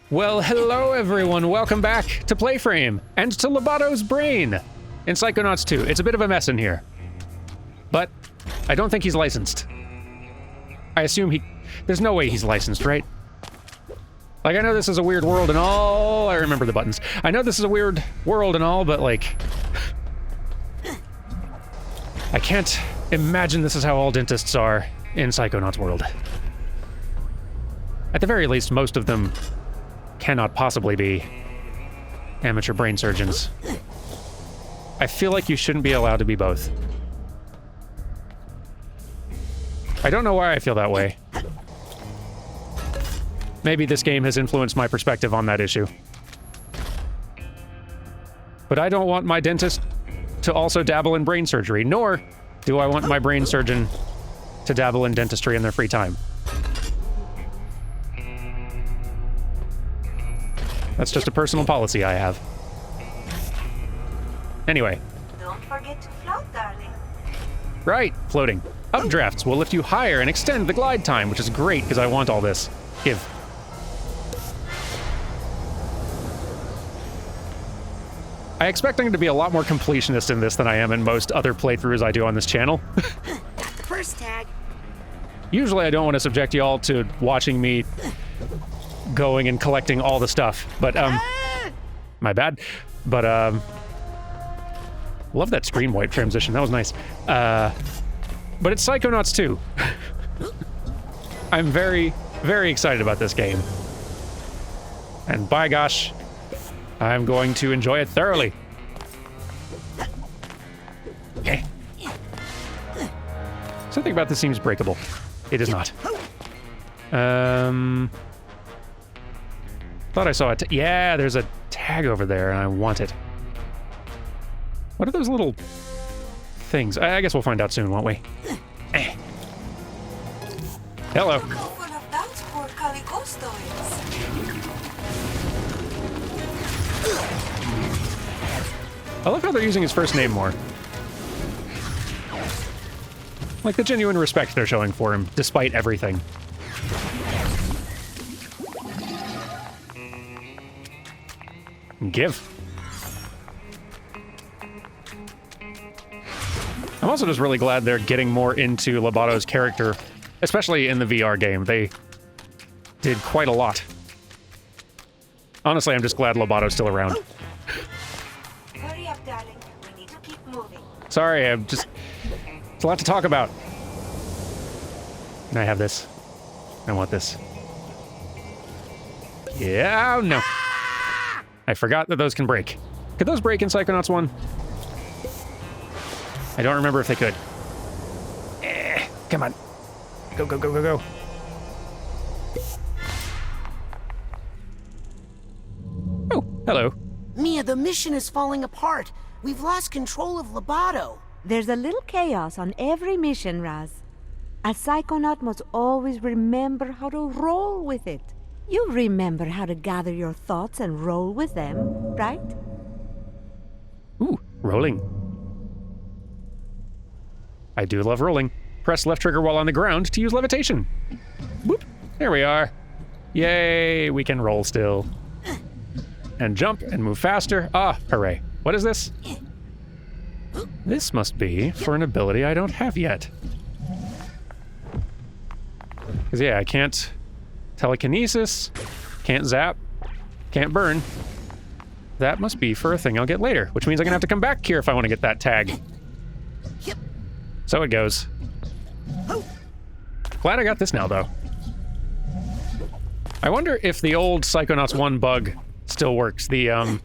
Well, hello everyone, welcome back to PlayFrame, and to Lobato's brain in Psychonauts 2. It's a bit of a mess in here, but I don't think he's licensed. I assume there's no way he's licensed, right? Like, I know this is a weird world and all, I remember the buttons. I know this is a weird world and all, but like, I can't imagine this is how all dentists are in Psychonauts world. At the very least, most of them cannot possibly be amateur brain surgeons. I feel like you shouldn't be allowed to be both. I don't know why I feel that way. Maybe this game has influenced my perspective on that issue. But I don't want my dentist to also dabble in brain surgery, nor do I want my brain surgeon to dabble in dentistry in their free time. That's just a personal policy I have. Anyway. Don't forget to float, darling. Right, floating. Updrafts will lift you higher and extend the glide time, which is great because I want all this. Give. I expect I'm to be a lot more completionist in this than I am in most other playthroughs I do on this channel. First tag. Usually I don't want to subject you all to watching me going and collecting all the stuff, but my bad. But love that screen wipe transition, that was nice. But it's Psychonauts 2. I'm very, very excited about this game. And by gosh, I'm going to enjoy it thoroughly. Okay. Something about this seems breakable. It is not. Thought I saw it. Yeah, there's a tag over there, and I want it. What are those little things? I guess we'll find out soon, won't we? Hello. I love how they're using his first name more. Like the genuine respect they're showing for him, despite everything. Give. I'm also just really glad they're getting more into Lobato's character, especially in the VR game. They did quite a lot. Honestly, I'm just glad Lobato's still around. Hurry up, darling. We need to keep moving. Sorry, it's a lot to talk about. Can I have this? I want this. Yeah, oh no. I forgot that those can break. Could those break in Psychonauts 1? I don't remember if they could. Come on. Go, go, go, go, go. Oh, hello. Mia, the mission is falling apart. We've lost control of Lobato. There's a little chaos on every mission, Raz. A Psychonaut must always remember how to roll with it. You remember how to gather your thoughts and roll with them, right? Ooh, rolling. I do love rolling. Press left trigger while on the ground to use levitation. Whoop, there we are. Yay, we can roll still. And jump and move faster. Ah, hooray. What is this? This must be for an ability I don't have yet. Because yeah, I can't telekinesis, can't zap, can't burn. That must be for a thing I'll get later, which means I'm gonna have to come back here if I want to get that tag. So it goes. Glad I got this now, though. I wonder if the old Psychonauts 1 bug still works. The,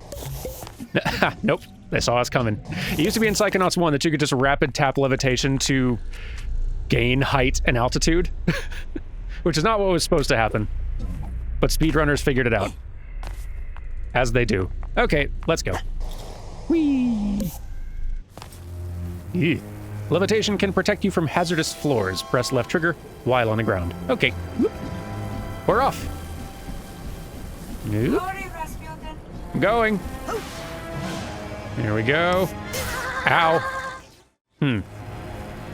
nope, they saw us coming. It used to be in Psychonauts 1 that you could just rapid tap levitation to gain height and altitude, which is not what was supposed to happen. But speedrunners figured it out. As they do. Okay, let's go. Whee! Ew. Levitation can protect you from hazardous floors. Press left trigger while on the ground. Okay. Whoop. We're off. Nope. I'm going. There we go. Ow.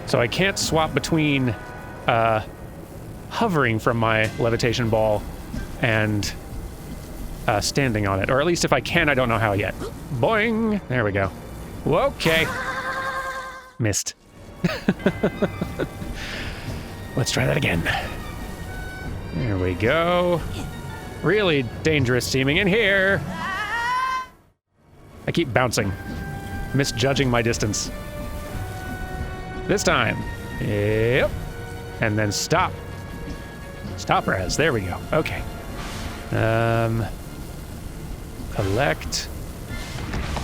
So I can't swap between hovering from my levitation ball and standing on it. Or at least if I can, I don't know how yet. Boing! There we go. Okay. Missed. Let's try that again. There we go. Really dangerous seeming in here. I keep bouncing, misjudging my distance. This time. Yep. And then stop. Stop, Raz. There we go. Okay. Collect.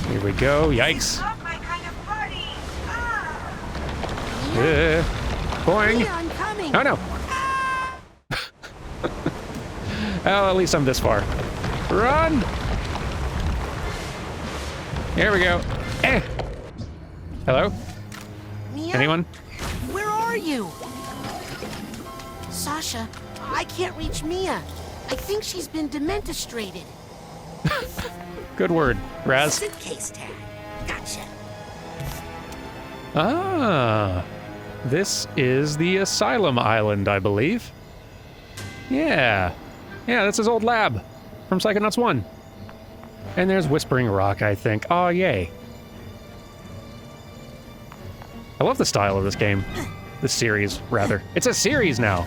Here we go. Yikes. Not my kind of party. Boing. Mia, I'm coming. Oh, no. Well, at least I'm this far. Run! Here we go. Eh. Hello? Mia? Anyone? Where are you? Sasha, I can't reach Mia. I think she's been dementostrated. Good word, Raz. Suitcase tag. Gotcha. Ah. This is the Asylum Island, I believe. Yeah. Yeah, that's his old lab from Psychonauts 1. And there's Whispering Rock, I think. Oh, yay. I love the style of this game. This series, rather. It's a series now.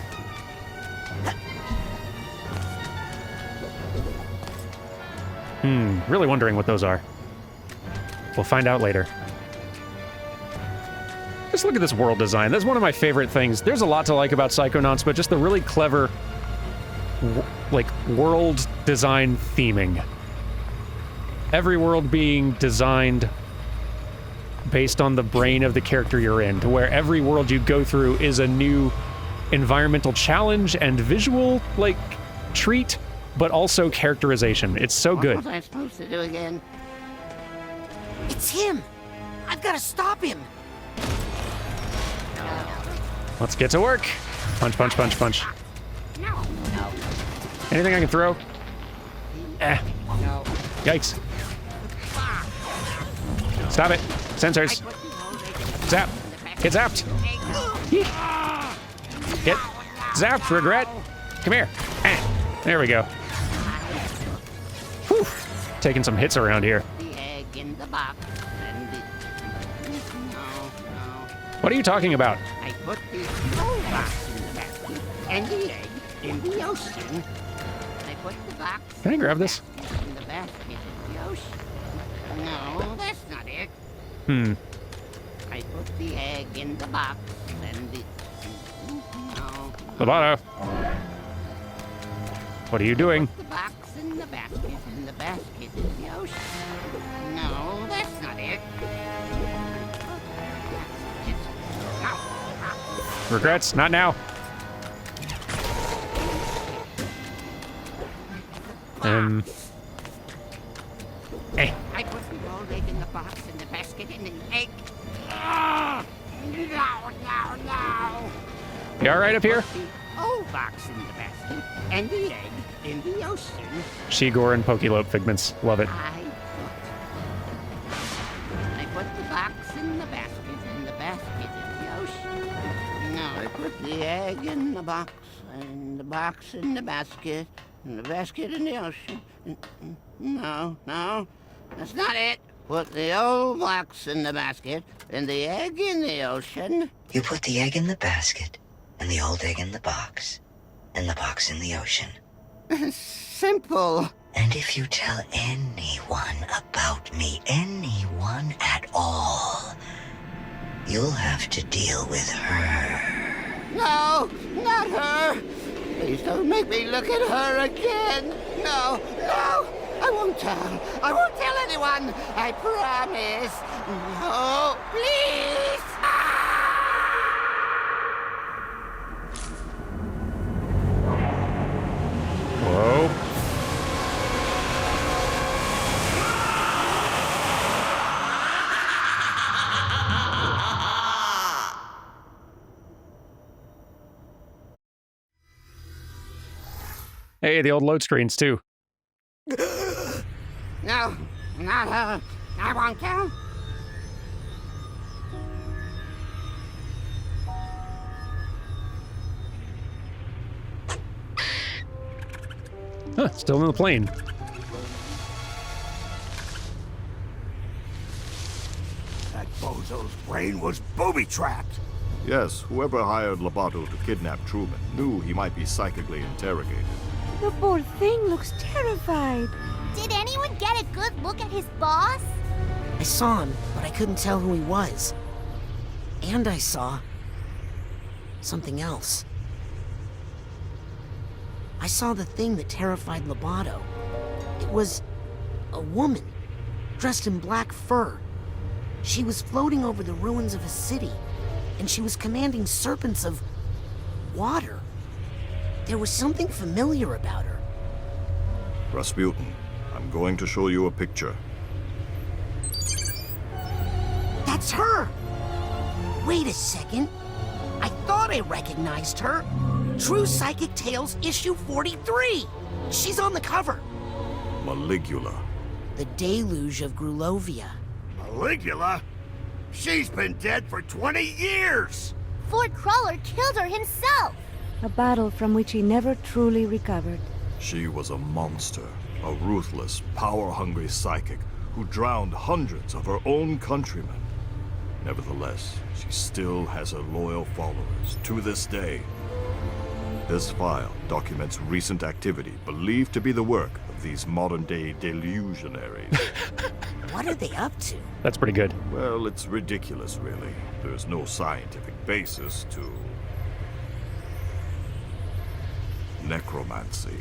Really wondering what those are. We'll find out later. Just look at this world design. That's one of my favorite things. There's a lot to like about Psychonauts, but just the really clever, world design theming. Every world being designed based on the brain of the character you're in, to where every world you go through is a new environmental challenge and visual, treat, but also characterization. It's so good. What was I supposed to do again? It's him. I've got to stop him. Let's get to work. Punch, punch, punch, punch. No. Anything I can throw? Eh. No. Yikes. Stop it. Sensors. Zap. Get zapped. Yeet. Get zapped, regret. Come here. Eh. There we go. Whew. Taking some hits around here. The egg in the box and the... No. What are you talking about? I put the old box in the basket and the egg in the ocean. I put the box... Can I grab this? in the basket in the ocean. No, that's not it. I put the egg in the box and the... No. Lovato. What are you doing? The box in the basket and the basket in the ocean. No, that's not it. Regrets? Not now. Eh. I put the old egg in the box and the basket and the egg. No. You all right up here? The old box in the basket and the egg in the ocean. Shigor and Pokelope figments. Love it. I put the box in the basket and the basket in the ocean. No, I put the egg in the box and the box in the basket and the basket in the ocean. No, that's not it. Put the old box in the basket and the egg in the ocean. You put the egg in the basket, and the old egg in the box, and the box in the ocean. Simple. And if you tell anyone about me, anyone at all, you'll have to deal with her. No, not her. Please don't make me look at her again. No. I won't tell. I won't tell anyone. I promise. No, please. Whoa. Hey, the old load screens too. No, not her. I won't tell. Huh, still in the plane. Lorenzo's brain was booby-trapped. Yes, whoever hired Lobato to kidnap Truman knew he might be psychically interrogated. The poor thing looks terrified. Did anyone get a good look at his boss? I saw him, but I couldn't tell who he was. And I saw something else. I saw the thing that terrified Lobato. It was a woman, dressed in black fur. She was floating over the ruins of a city, and she was commanding serpents of water. There was something familiar about her. Rasputin, I'm going to show you a picture. That's her! Wait a second. I thought I recognized her. True Psychic Tales issue 43. She's on the cover. Maligula. The Deluge of Grulovia. Maligula? She's been dead for 20 years! Ford Crawler killed her himself! A battle from which he never truly recovered. She was a monster, a ruthless, power-hungry psychic who drowned hundreds of her own countrymen. Nevertheless, she still has her loyal followers to this day. This file documents recent activity believed to be the work of these modern-day delusionaries. What are they up to? That's pretty good. Well, it's ridiculous, really. There's no scientific basis to necromancy.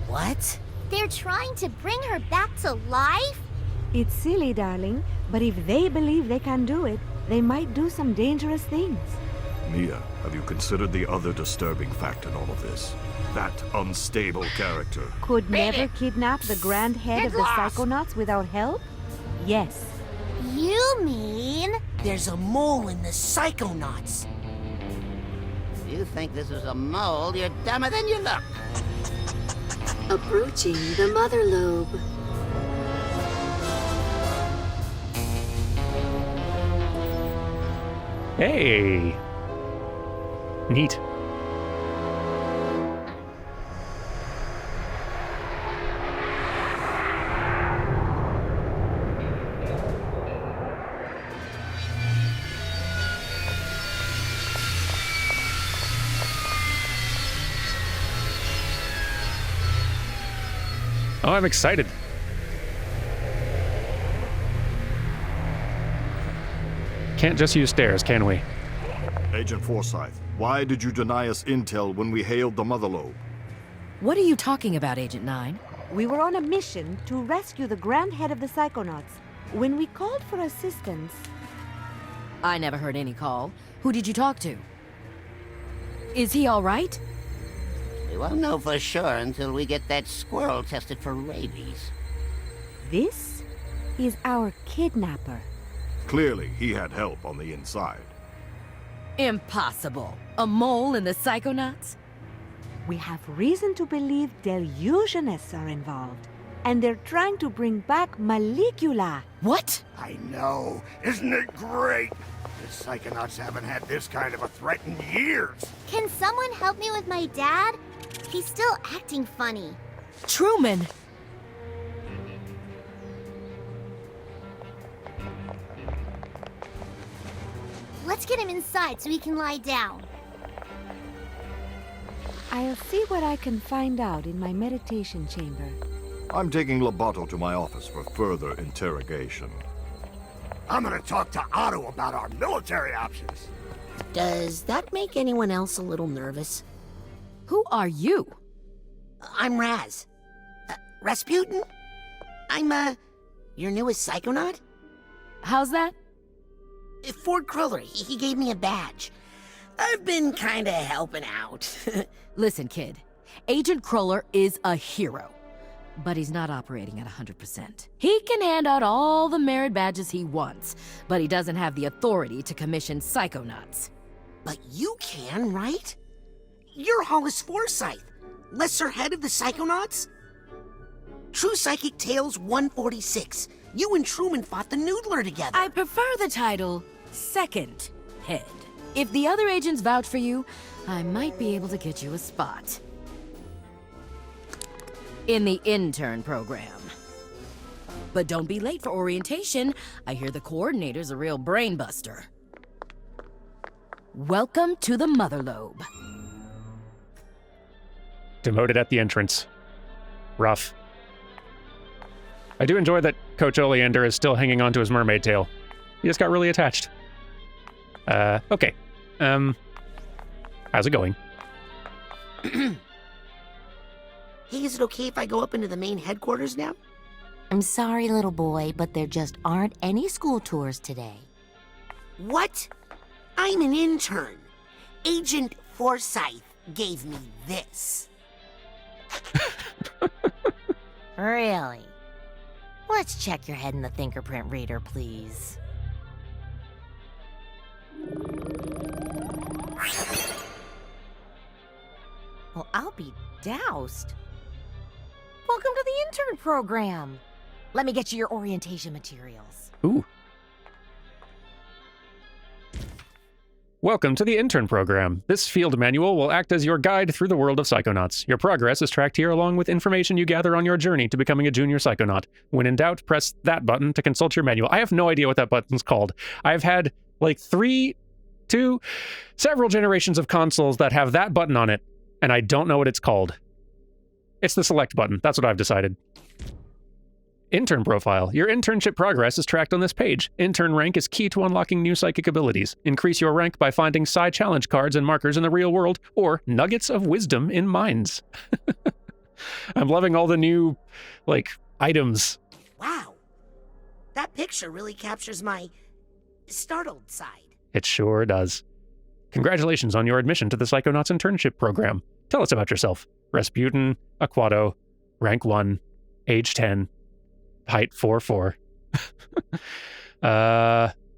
What? They're trying to bring her back to life? It's silly, darling, but if they believe they can do it, they might do some dangerous things. Mia, have you considered the other disturbing fact in all of this? That unstable character. Could never kidnap the grand head of the Psychonauts without help? Yes. You mean... There's a mole in the Psychonauts. If you think this is a mole, you're dumber than you look. Approaching the Motherlobe. Hey! Neat. Oh, I'm excited. Can't just use stairs, can we? Agent Forsyth, why did you deny us intel when we hailed the Motherlobe? What are you talking about, Agent 9? We were on a mission to rescue the grand head of the Psychonauts. When we called for assistance... I never heard any call. Who did you talk to? Is he all right? We won't know for sure until we get that squirrel tested for rabies. This is our kidnapper. Clearly, he had help on the inside. Impossible. A mole in the Psychonauts? We have reason to believe delusionists are involved. And they're trying to bring back Maligula. What? I know. Isn't it great? The Psychonauts haven't had this kind of a threat in years. Can someone help me with my dad? He's still acting funny. Truman! Let's get him inside so he can lie down. I'll see what I can find out in my meditation chamber. I'm taking Lobato to my office for further interrogation. I'm gonna talk to Otto about our military options. Does that make anyone else a little nervous? Who are you? I'm Raz. Rasputin? I'm, your newest Psychonaut? How's that? Ford Cruller, he gave me a badge. I've been kinda helping out. Listen, kid. Agent Cruller is a hero. But he's not operating at 100%. He can hand out all the merit badges he wants, but he doesn't have the authority to commission Psychonauts. But you can, right? You're Hollis Forsyth, lesser head of the Psychonauts? True Psychic Tales 146. You and Truman fought the Noodler together. I prefer the title Second Head. If the other agents vouch for you, I might be able to get you a spot. In the intern program. But don't be late for orientation. I hear the coordinator's a real brain buster. Welcome to the Motherlobe. Demoted at the entrance. Rough. I do enjoy that Coach Oleander is still hanging on to his mermaid tail. He just got really attached. Okay. How's it going? Hey, is it okay if I go up into the main headquarters now? I'm sorry, little boy, but there just aren't any school tours today. What? I'm an intern. Agent Forsyth gave me this. Really? Let's check your head in the fingerprint reader, please. Well, I'll be doused. Welcome to the intern program. Let me get you your orientation materials. Ooh. Welcome to the intern program. This field manual will act as your guide through the world of Psychonauts. Your progress is tracked here along with information you gather on your journey to becoming a junior Psychonaut. When in doubt, press that button to consult your manual. I have no idea what that button's called. I've had like several generations of consoles that have that button on it, and I don't know what it's called. It's the select button. That's what I've decided. Intern profile. Your internship progress is tracked on this page. Intern rank is key to unlocking new psychic abilities. Increase your rank by finding Psy challenge cards and markers in the real world, or nuggets of wisdom in mines. I'm loving all the new, items. Wow. That picture really captures my startled side. It sure does. Congratulations on your admission to the Psychonauts internship program. Tell us about yourself. Rasputin, Aquato, rank 1, age 10, height 4'4".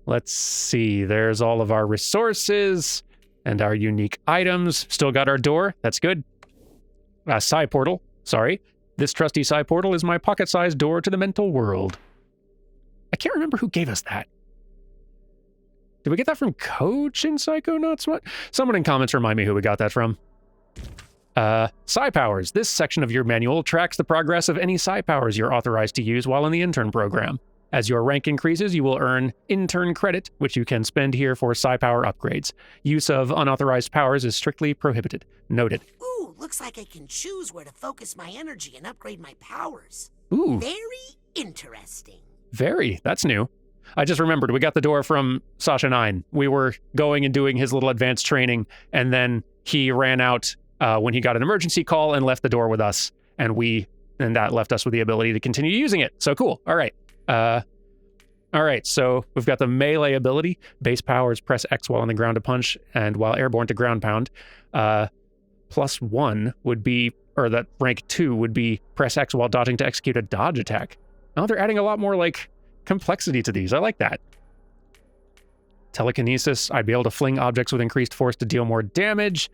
Let's see. There's all of our resources and our unique items. Still got our door. That's good. Psi portal. Sorry. This trusty Psi portal is my pocket-sized door to the mental world. I can't remember who gave us that. Did we get that from Coach in Psychonauts? What? Someone in comments remind me who we got that from. Psi powers. This section of your manual tracks the progress of any Psi powers you're authorized to use while in the intern program. As your rank increases, you will earn intern credit, which you can spend here for Psi power upgrades. Use of unauthorized powers is strictly prohibited. Noted. Ooh, looks like I can choose where to focus my energy and upgrade my powers. Ooh. Very interesting. Very. That's new. I just remembered, we got the door from Sasha 9. We were going and doing his little advanced training, and then he ran out when he got an emergency call and left the door with us, and that left us with the ability to continue using it. So cool. All right. So we've got the melee ability. Base powers, press X while on the ground to punch, and while airborne to ground pound. +1 would be, or that rank 2 would be press X while dodging to execute a dodge attack. Oh, they're adding a lot more complexity to these. I like that. Telekinesis, I'd be able to fling objects with increased force to deal more damage.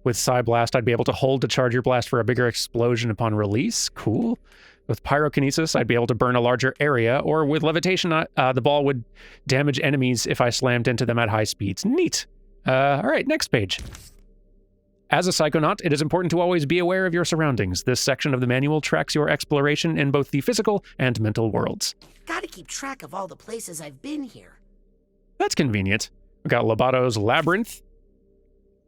With Psi Blast, I'd be able to hold to charge your blast for a bigger explosion upon release. Cool. With Pyrokinesis, I'd be able to burn a larger area, or with Levitation, the ball would damage enemies if I slammed into them at high speeds. Neat. All right, next page. As a Psychonaut, it is important to always be aware of your surroundings. This section of the manual tracks your exploration in both the physical and mental worlds. Gotta keep track of all the places I've been here. That's convenient. We've got Lobato's Labyrinth.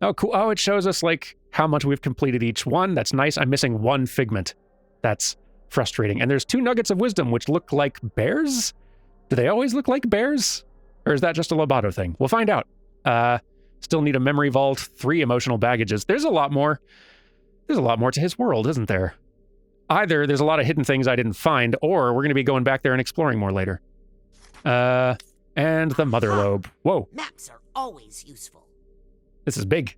Oh, cool. Oh, it shows us, how much we've completed each one. That's nice. I'm missing 1 figment. That's frustrating. And there's 2 nuggets of wisdom, which look like bears? Do they always look like bears? Or is that just a Lobato thing? We'll find out. Still need a memory vault, 3 emotional baggages. There's a lot more. There's a lot more to his world, isn't there? Either there's a lot of hidden things I didn't find, or we're going to be going back there and exploring more later. And the Motherlobe. Whoa. Maps are always useful. This is big.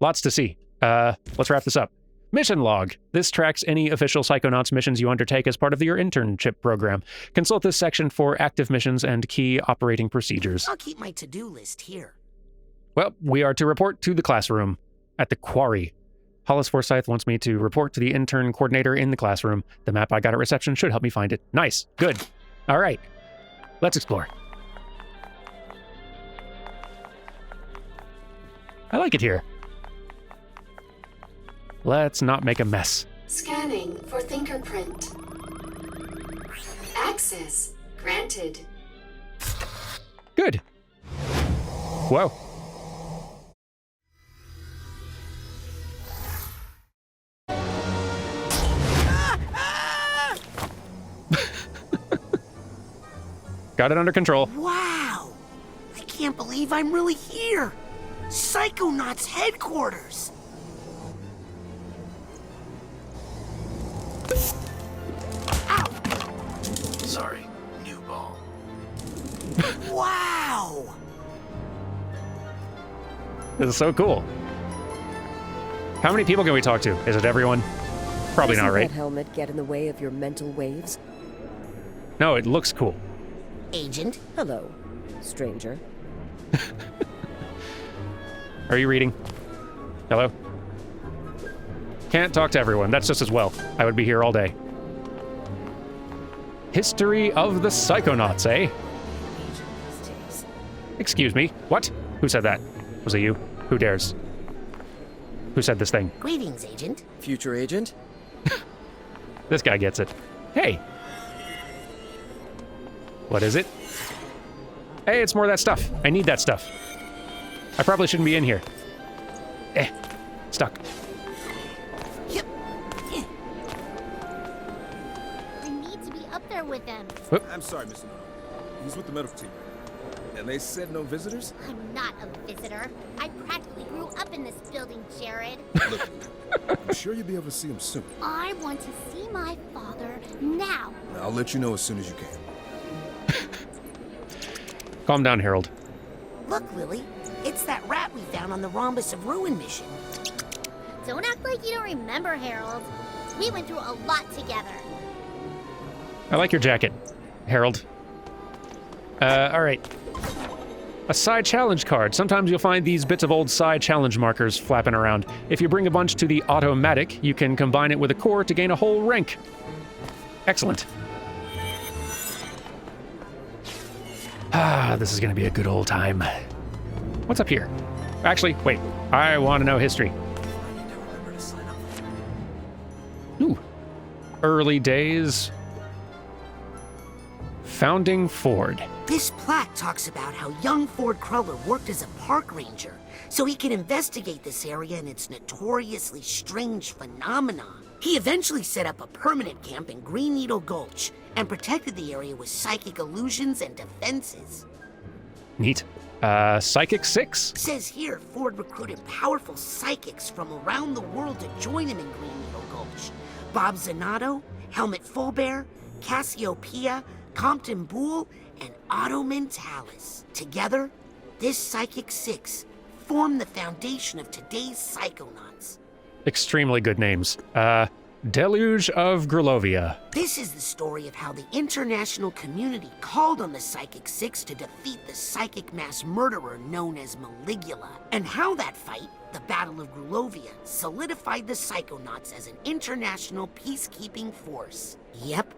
Lots to see. Let's wrap this up. Mission log. This tracks any official Psychonauts missions you undertake as part of your internship program. Consult this section for active missions and key operating procedures. I'll keep my to-do list here. Well, we are to report to the classroom at the quarry. Hollis Forsyth wants me to report to the intern coordinator in the classroom. The map I got at reception should help me find it. Nice. Good. All right. Let's explore. I like it here. Let's not make a mess. Scanning for fingerprint. Access granted. Good. Whoa. Got it under control. Wow! I can't believe I'm really here! Psychonauts headquarters! Ow! Sorry, new ball. Wow! This is so cool. How many people can we talk to? Is it everyone? Probably not, right? Doesn't that helmet get in the way of your mental waves? No, it looks cool. Agent? Hello, stranger. Are you reading? Hello? Can't talk to everyone. That's just as well. I would be here all day. History of the Psychonauts, eh? Excuse me. What? Who said that? Was it you? Who dares? Who said this thing? Greetings, Agent. Future agent? This guy gets it. Hey. What is it? Hey, it's more of that stuff. I need that stuff. I probably shouldn't be in here. Stuck. I need to be up there with them. Whoop. I'm sorry, Mr. Nolan. He's with the medical team. And they said no visitors? I'm not a visitor. I practically grew up in this building, Jared. Look, I'm sure you'll be able to see him soon. I want to see my father now. I'll let you know as soon as you can. Calm down, Harold. Look, Lily. It's that rat we found on the Rhombus of Ruin mission. Don't act like you don't remember, Harold. We went through a lot together. I like your jacket, Harold. Alright. A side challenge card. Sometimes you'll find these bits of old side challenge markers flapping around. If you bring a bunch to the automatic, you can combine it with a core to gain a whole rank. Excellent. Ah, this is gonna be a good old time. What's up here? Actually, wait. I want to know history. Ooh. Early days. Founding Ford. This plaque talks about how young Ford Cruller worked as a park ranger, so he could investigate this area and its notoriously strange phenomena. He eventually set up a permanent camp in Green Needle Gulch and protected the area with psychic illusions and defenses. Neat. Psychic 6? Says here, Ford recruited powerful psychics from around the world to join him in Green Needle Gulch. Bob Zanotto, Helmut Fulbear, Cassiopeia, Compton Boole, and Otto Mentalis. Together, this Psychic 6 formed the foundation of today's Psychonauts. Extremely good names. Deluge of Grulovia. This is the story of how the international community called on the Psychic 6 to defeat the psychic mass murderer known as Maligula, and how that fight, the Battle of Grulovia, solidified the Psychonauts as an international peacekeeping force. Yep,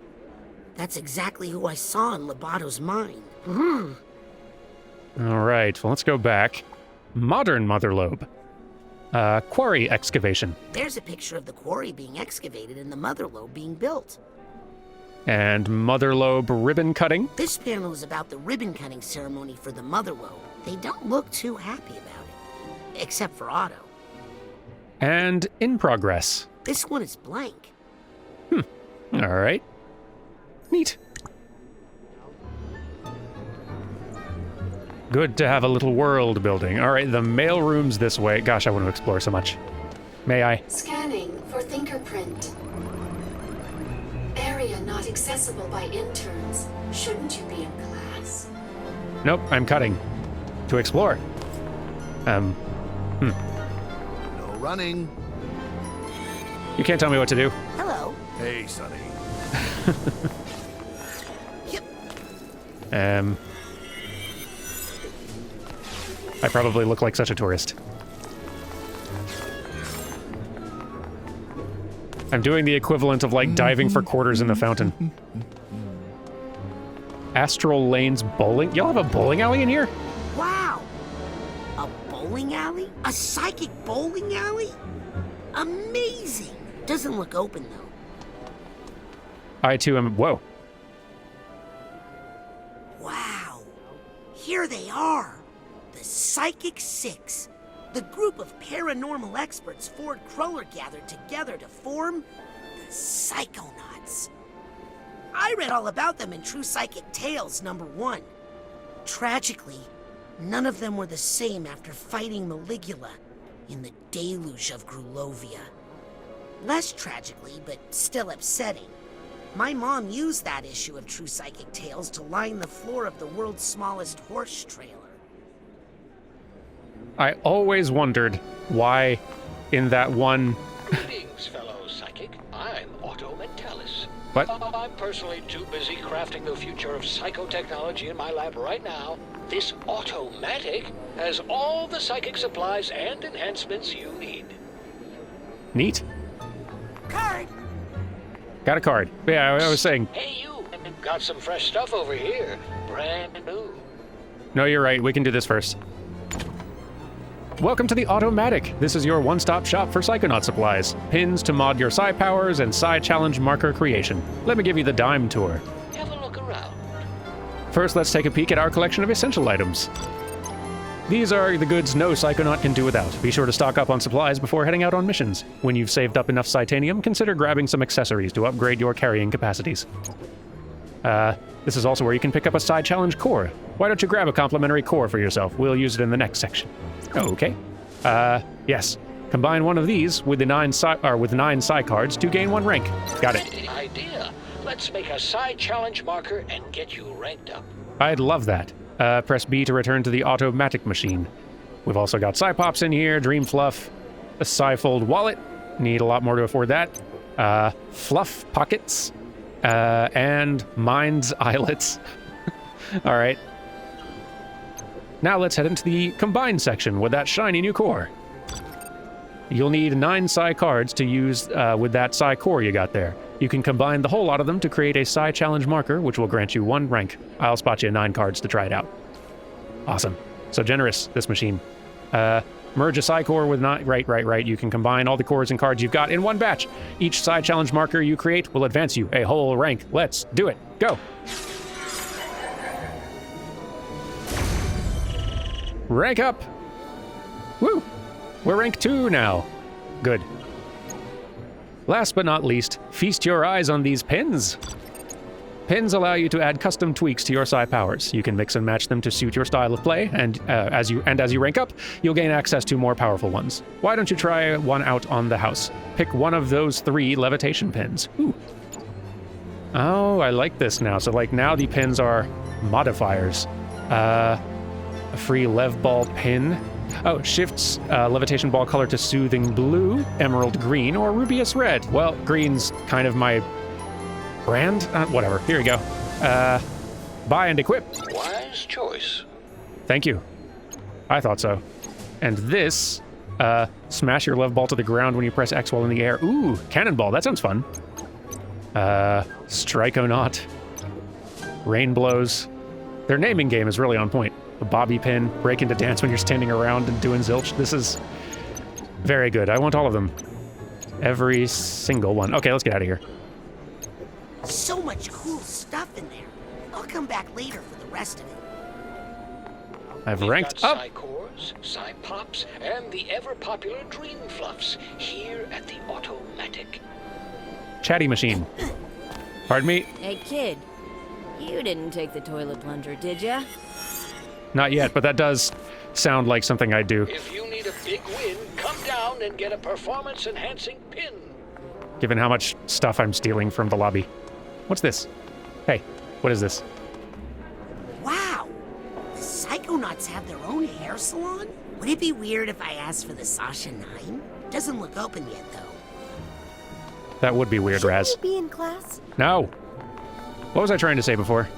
that's exactly who I saw in Lobato's mind. All right, well, let's go back. Modern Motherlobe. Quarry excavation. There's a picture of the quarry being excavated and the Motherlobe being built. And Motherlobe ribbon cutting. This panel is about the ribbon cutting ceremony for the Motherlobe. They don't look too happy about it, except for Otto. And in progress. This one is blank. All right. Neat. Good to have a little world building. All right, the mail room's this way. Gosh, I want to explore so much. May I? Scanning for fingerprint. Area not accessible by interns. Shouldn't you be in class? Nope, I'm cutting. To explore. No running. You can't tell me what to do. Hello. Hey, Sonny. I probably look like such a tourist. I'm doing the equivalent of, like, diving for quarters in the fountain. Astral Lanes Bowling? Y'all have a bowling alley in here? Wow! A bowling alley? A psychic bowling alley? Amazing! Doesn't look open, though. I, too, am... Whoa. they are! The Psychic Six. The group of paranormal experts Ford Cruller gathered together to form the Psychonauts. I read all about them in True Psychic Tales #1. Tragically, none of them were the same after fighting Maligula in the deluge of Grulovia. Less tragically, but still upsetting, my mom used that issue of True Psychic Tales to line the floor of the world's smallest horse trailer. I always wondered why in that one... Greetings, fellow psychic. I'm Otto Mentalis. What? I'm personally too busy crafting the future of psychotechnology in my lab right now. This Automatic has all the psychic supplies and enhancements you need. Neat. Card! Got a card. Yeah, I was saying... Hey, you! Got some fresh stuff over here. Brand new. No, you're right. We can do this first. Welcome to the Automatic. This is your one-stop shop for Psychonaut supplies. Pins to mod your Psy powers and Psy challenge marker creation. Let me give you the dime tour. Have a look around. First, let's take a peek at our collection of essential items. These are the goods no Psychonaut can do without. Be sure to stock up on supplies before heading out on missions. When you've saved up enough Psytanium, consider grabbing some accessories to upgrade your carrying capacities. This is also where you can pick up a Psy challenge core. Why don't you grab a complimentary core for yourself? We'll use it in the next section. Okay. Yes. Combine one of these with the 9 Psy cards to gain 1 rank. Got it. Idea. Let's make a Psy challenge marker and get you ranked up. I'd love that. Press B to return to the Automatic machine. We've also got Psy Pops in here, Dream Fluff, a Psy Fold wallet. Need a lot more to afford that. Fluff pockets, and Mind's eyelets. All right. Now let's head into the combined section with that shiny new core. You'll need 9 Psy cards to use with that Psy core you got there. You can combine the whole lot of them to create a Psy challenge marker, which will grant you 1 rank. I'll spot you 9 cards to try it out. Awesome. So generous, this machine. Merge a Psy core with 9... Right. You can combine all the cores and cards you've got in one batch. Each Psy challenge marker you create will advance you a whole rank. Let's do it. Go. Rank up! Woo! We're rank 2 now. Good. Last but not least, feast your eyes on these pins. Pins allow you to add custom tweaks to your Psy powers. You can mix and match them to suit your style of play, and as you rank up, you'll gain access to more powerful ones. Why don't you try one out on the house? Pick one of those 3 levitation pins. Ooh. Oh, I like this now. So like now the pins are modifiers. A free Lev Ball pin. Oh, shifts levitation ball color to soothing blue, emerald green, or rubious red. Well, green's kind of my brand. Whatever. Here you go. Buy and equip. Wise choice. Thank you. I thought so. And this, smash your Lev Ball to the ground when you press X while in the air. Ooh, cannonball. That sounds fun. Psychonaut. Rain blows. Their naming game is really on point. A bobby pin, break into dance when you're standing around and doing zilch. This is very good. I want all of them. Every single one. Okay, let's get out of here. So much cool stuff in there. I'll come back later for the rest of it. I've We've ranked got up. Psy cores, Psy Pops, and the ever-popular Dream Fluffs here at the Automatic. Chatty machine. Pardon me? Hey, kid. You didn't take the toilet plunger, did ya? Not yet, but that does sound like something I'd do. If you need a big win, come down and get a performance-enhancing pin. Given how much stuff I'm stealing from the lobby. What's this? Hey, what is this? Wow! The Psychonauts have their own hair salon? Would it be weird if I asked for the Sasha 9? Doesn't look open yet, though. That would be weird, Raz. Shouldn't we be in class? No. What was I trying to say before?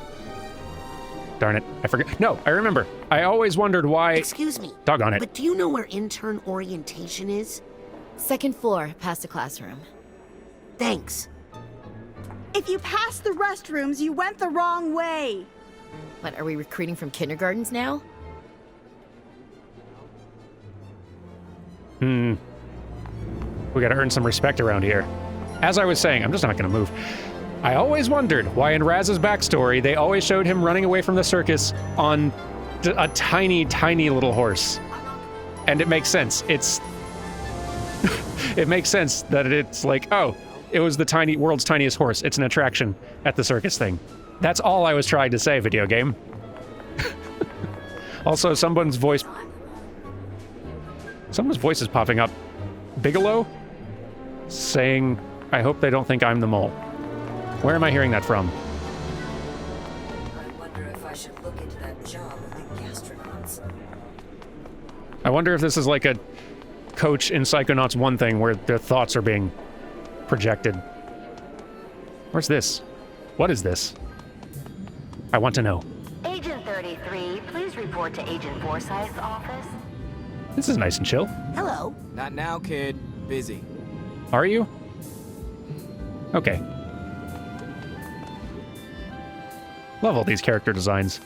Darn it, I forgot. No, I remember. I always wondered why... Excuse me. Doggone it. But do you know where intern orientation is? 2nd floor, past the classroom. Thanks. If you passed the restrooms, you went the wrong way. What, are we recruiting from kindergartens now? We gotta earn some respect around here. As I was saying, I'm just not gonna move. I always wondered why in Raz's backstory they always showed him running away from the circus on a tiny, tiny little horse. And it makes sense. It makes sense that it's like, oh, it was the world's tiniest horse. It's an attraction at the circus thing. That's all I was trying to say, video game. Also, someone's voice is popping up. Bigelow? Saying, I hope they don't think I'm the mole. Where am I hearing that from? I wonder if I should look into that job with the gastronauts. I wonder if this is like a coach in Psychonauts 1 thing where their thoughts are being projected. Where's this? What is this? I want to know. Agent 33, please report to Agent Forsyth's office. This is nice and chill. Hello. Not now, kid. Busy. Are you? Okay. Love all these character designs.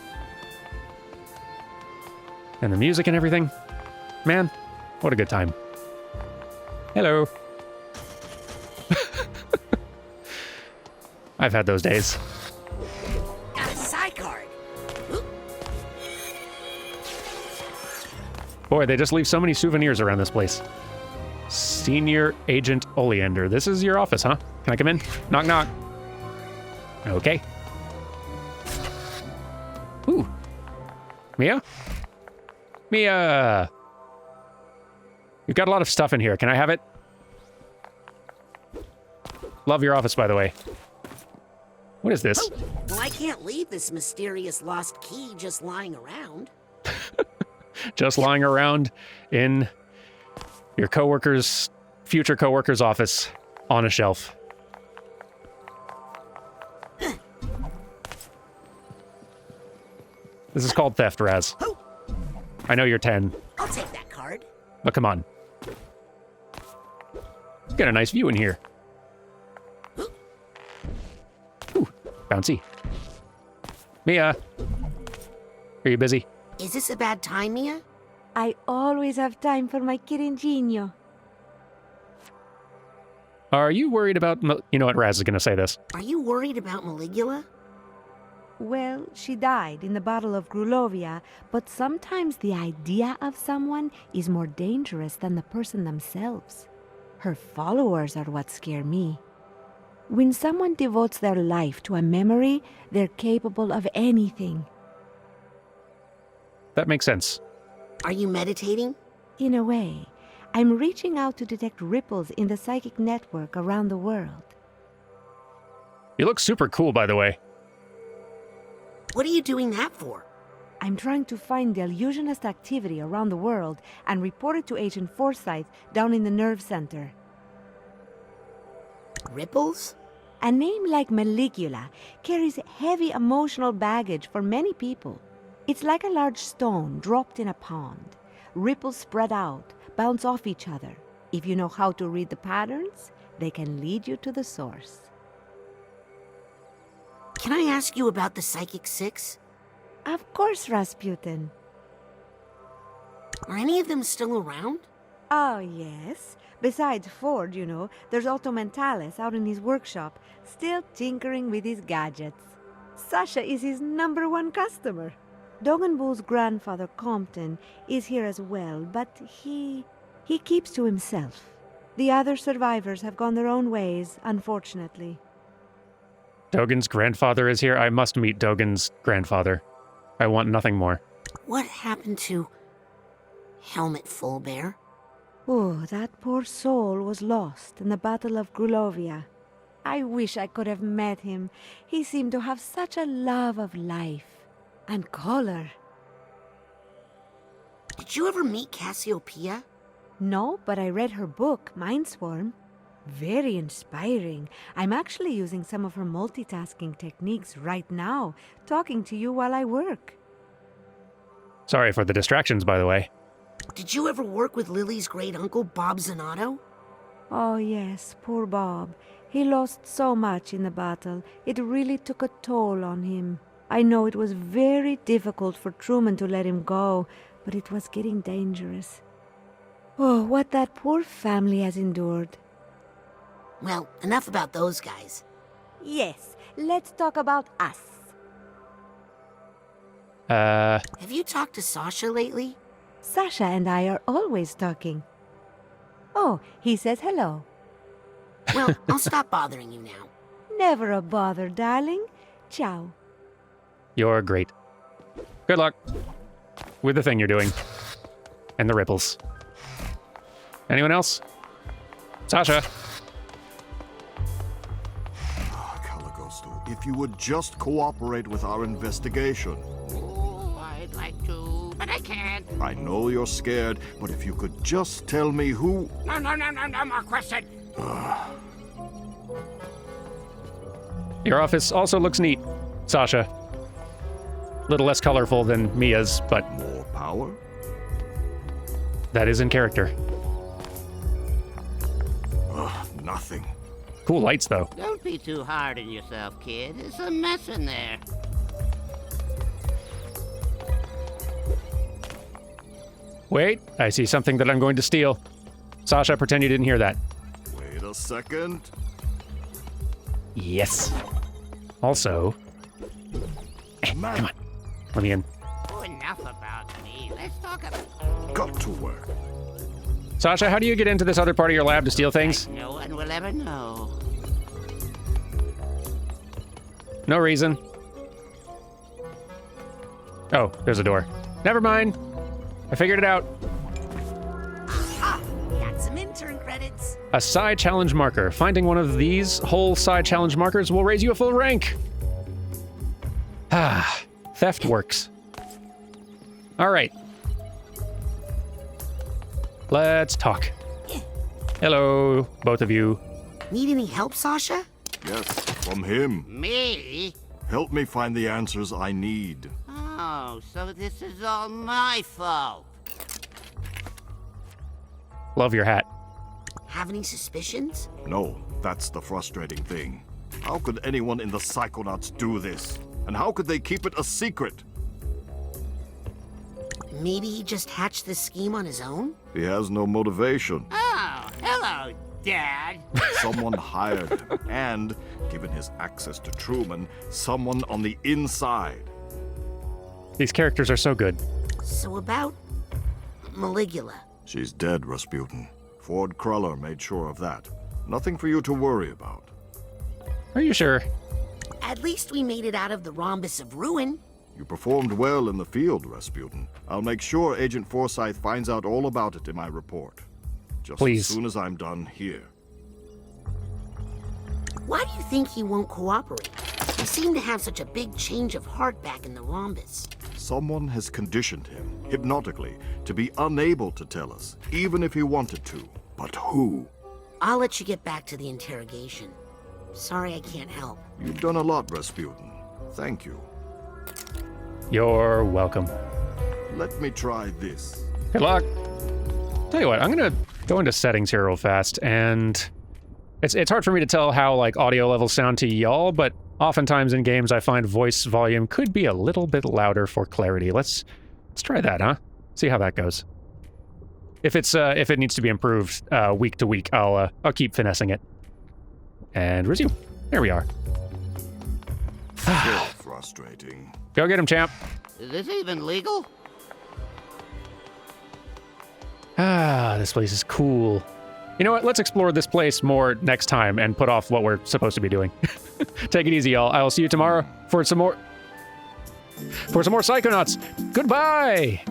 And the music and everything. Man, what a good time. Hello. I've had those days. Got a psi card. Boy, they just leave so many souvenirs around this place. Senior Agent Oleander. This is your office, huh? Can I come in? Knock, knock. Okay. Ooh. Mia? Mia! You've got a lot of stuff in here. Can I have it? Love your office, by the way. What is this? Oh, well, I can't leave this mysterious lost key just lying around. Just lying around in your future coworker's office on a shelf. This is called theft, Raz. I know you're 10. I'll take that card. But come on. Got a nice view in here. Ooh, bouncy. Mia, are you busy? Is this a bad time, Mia? I always have time for my Kirinjinho. Are you worried about... You know what, Raz is going to say this. Are you worried about Maligula? Well, she died in the Battle of Grulovia, but sometimes the idea of someone is more dangerous than the person themselves. Her followers are what scare me. When someone devotes their life to a memory, they're capable of anything. That makes sense. Are you meditating? In a way. I'm reaching out to detect ripples in the psychic network around the world. You look super cool, by the way. What are you doing that for? I'm trying to find the illusionist activity around the world and report it to Agent Forsyth down in the nerve center. Ripples? A name like Maligula carries heavy emotional baggage for many people. It's like a large stone dropped in a pond. Ripples spread out, bounce off each other. If you know how to read the patterns, they can lead you to the source. Can I ask you about the Psychic Six? Of course, Rasputin. Are any of them still around? Oh, yes. Besides Ford, you know, there's Otto Mentalis out in his workshop, still tinkering with his gadgets. Sasha is his #1 customer. Dogenbull's grandfather, Compton, is here as well, but he keeps to himself. The other survivors have gone their own ways, unfortunately. Dogen's grandfather is here. I must meet Dogen's grandfather. I want nothing more. What happened to Helmut Fullbear? Oh, that poor soul was lost in the Battle of Grulovia. I wish I could have met him. He seemed to have such a love of life and color. Did you ever meet Cassiopeia? No, but I read her book, Mindswarm. Very inspiring. I'm actually using some of her multitasking techniques right now, talking to you while I work. Sorry for the distractions, by the way. Did you ever work with Lily's great-uncle, Bob Zanotto? Oh, yes, poor Bob. He lost so much in the battle. It really took a toll on him. I know it was very difficult for Truman to let him go, but it was getting dangerous. Oh, what that poor family has endured. Well, enough about those guys. Yes, let's talk about us. Have you talked to Sasha lately? Sasha and I are always talking. Oh, he says hello. Well, I'll stop bothering you now. Never a bother, darling. Ciao. You're great. Good luck with the thing you're doing. And the ripples. Anyone else? Sasha. If you would just cooperate with our investigation. Oh, I'd like to, but I can't. I know you're scared, but if you could just tell me who... No more questions. Your office also looks neat, Sasha. Little less colorful than Mia's, but... More power? That is in character. Nothing. Cool lights, though. Don't be too hard on yourself, kid. There's a mess in there. Wait, I see something that I'm going to steal. Sasha, pretend you didn't hear that. Wait a second. Yes. Also... come on. Let me in. Oh, enough about me. Let's talk about... Got to work. Sasha, how do you get into this other part of your lab to steal things? No one will ever know. No reason. Oh, there's a door. Never mind. I figured it out. Ah, got some intern credits. A Psy challenge marker. Finding one of these whole Psy challenge markers will raise you a full rank. Ah, theft works. All right. Let's talk. Hello, both of you. Need any help, Sasha? Yes, from him. Me? Help me find the answers I need. Oh, so this is all my fault. Love your hat. Have any suspicions? No, that's the frustrating thing. How could anyone in the Psychonauts do this? And how could they keep it a secret? Maybe he just hatched this scheme on his own? He has no motivation. Oh, hello, Dad. Someone hired him. And, given his access to Truman, someone on the inside. These characters are so good. So about Maligula. She's dead, Rasputin. Ford Cruller made sure of that. Nothing for you to worry about. Are you sure? At least we made it out of the rhombus of ruin. You performed well in the field, Rasputin. I'll make sure Agent Forsyth finds out all about it in my report. Just Please. as soon as I'm done here. Why do you think he won't cooperate? He seemed to have such a big change of heart back in the rhombus. Someone has conditioned him, hypnotically, to be unable to tell us, even if he wanted to. But who? I'll let you get back to the interrogation. Sorry I can't help. You've done a lot, Rasputin. Thank you. You're welcome. Let me try this. Good luck. Tell you what, I'm gonna go into settings here real fast, and it's hard for me to tell how like audio levels sound to y'all, but oftentimes in games I find voice volume could be a little bit louder for clarity. Let's try that, huh? See how that goes. If it needs to be improved week to week, I'll keep finessing it. And resume. There we are. So frustrating. Go get him, champ. Is this even legal? Ah, this place is cool. You know what? Let's explore this place more next time and put off what we're supposed to be doing. Take it easy, y'all. I will see you tomorrow for some more Psychonauts. Goodbye!